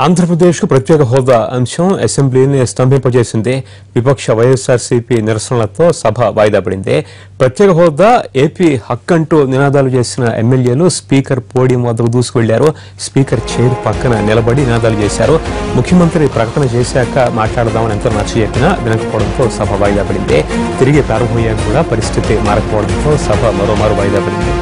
ఆంధ్రప్రదేశ్కు ప్రత్యేక హోదా అంశం అసెంబ్లీని స్తంభింపజేసింది. విపక్ష వైఎస్ఆర్సీపీ నిరసనలతో సభ వాయిదా పడింది. ప్రత్యేక హోదా ఏపీ హక్కంటూ నినాదాలు చేసిన ఎమ్మెల్యేలు స్పీకర్ పోడియం వద్దకు దూసుకువెళ్లారు. స్పీకర్ చైర్ పక్కన నిలబడి నినాదాలు చేశారు. ముఖ్యమంత్రి ప్రకటన చేశాక మాట్లాడదామని ఎంతో నచ్చజెప్పినా వినకపోవడంతో సభ వాయిదా పడింది. తిరిగి ప్రారంభమయ్యాక కూడా పరిస్థితి మారకపోవడంతో సభ మరోమారు వాయిదా పడింది.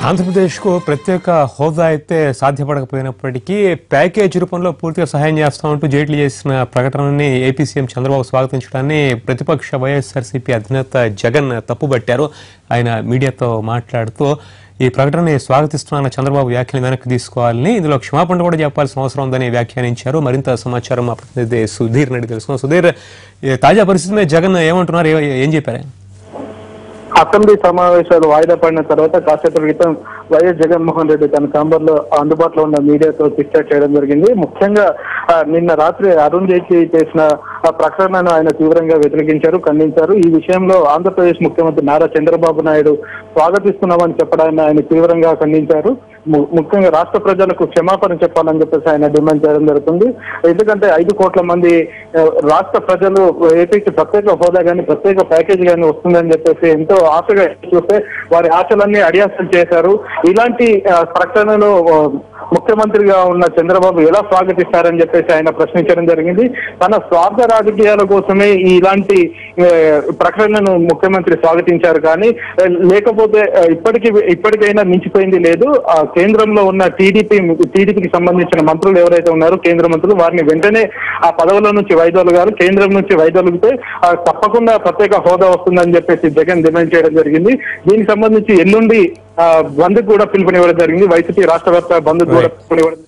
ఆంధ్రప్రదేశ్కు ప్రత్యేక హోదా అయితే సాధ్యపడకపోయినప్పటికీ ప్యాకేజ్ రూపంలో పూర్తిగా సహాయం చేస్తామంటూ జైట్లీ చేసిన ప్రకటనని ఏపీ సీఎం చంద్రబాబు స్వాగతించడాన్ని ప్రతిపక్ష వైఎస్ఆర్సీపీ అధినేత జగన్ తప్పుబట్టారు. ఆయన మీడియాతో మాట్లాడుతూ ఈ ప్రకటనని స్వాగతిస్తున్న చంద్రబాబు వ్యాఖ్యలు వెనక్కి తీసుకోవాలని, ఇందులో క్షమాపణ కూడా చెప్పాల్సిన అవసరం ఉందని వ్యాఖ్యానించారు. మరింత సమాచారం మా ప్రతినిధి సుధీర్ నడి తెలుసుకున్నాం. సుధీర్, తాజా పరిస్థితి మీద జగన్ ఏమంటున్నారు, ఏం చెప్పారు? అసెంబ్లీ సమావేశాలు వాయిదా పడిన తర్వాత కాసేపటి క్రితం వైఎస్ జగన్మోహన్ రెడ్డి తన ఛాంబర్ లో అందుబాటులో ఉన్న మీడియాతో డిస్కస్ చేయడం జరిగింది. ముఖ్యంగా నిన్న రాత్రి అరుణ్ జైట్లీ చేసిన ప్రకటనను ఆయన తీవ్రంగా వ్యతిరేకించారు, ఖండించారు. ఈ విషయంలో ఆంధ్రప్రదేశ్ ముఖ్యమంత్రి నారా చంద్రబాబు నాయుడు స్వాగతిస్తున్నామని చెప్పడాన్ని ఆయన తీవ్రంగా ఖండించారు. ముఖ్యంగా రాష్ట్ర ప్రజలకు క్షమాపణ చెప్పాలని చెప్పేసి ఆయన డిమాండ్ చేయడం జరుగుతుంది. ఎందుకంటే 5 కోట్ల మంది రాష్ట్ర ప్రజలు ఏపీకి ప్రత్యేక హోదా కానీ ప్రత్యేక ప్యాకేజ్ కానీ వస్తుందని చెప్పేసి ఎంతో ఆశగా చూస్తే వారి ఆశలన్నీ అడియాసలు చేశారు. ఇలాంటి ప్రకటనను ముఖ్యమంత్రిగా ఉన్న చంద్రబాబు ఎలా స్వాగతిస్తారని చెప్పేసి ఆయన ప్రశ్నించడం జరిగింది. తన స్వార్థ రాజకీయాల కోసమే ఇలాంటి ప్రకటనను ముఖ్యమంత్రి స్వాగతించారు, కానీ లేకపోతే ఇప్పటికైనా మించిపోయింది లేదు. కేంద్రంలో ఉన్న టీడీపీకి సంబంధించిన మంత్రులు ఎవరైతే ఉన్నారో కేంద్ర మంత్రులు, వారిని వెంటనే ఆ పదవుల నుంచి వైదొలగారు. కేంద్రం నుంచి వైదొలిగితే తప్పకుండా ప్రత్యేక హోదా వస్తుందని చెప్పేసి జగన్ డిమాండ్ చేయడం జరిగింది. దీనికి సంబంధించి ఎల్లుండి బంద్ కూడా పిలుపునివ్వడం జరిగింది. వైసీపీ రాష్ట్ర వ్యాప్త బంద్ కూడా పిలుపునివ్వడం.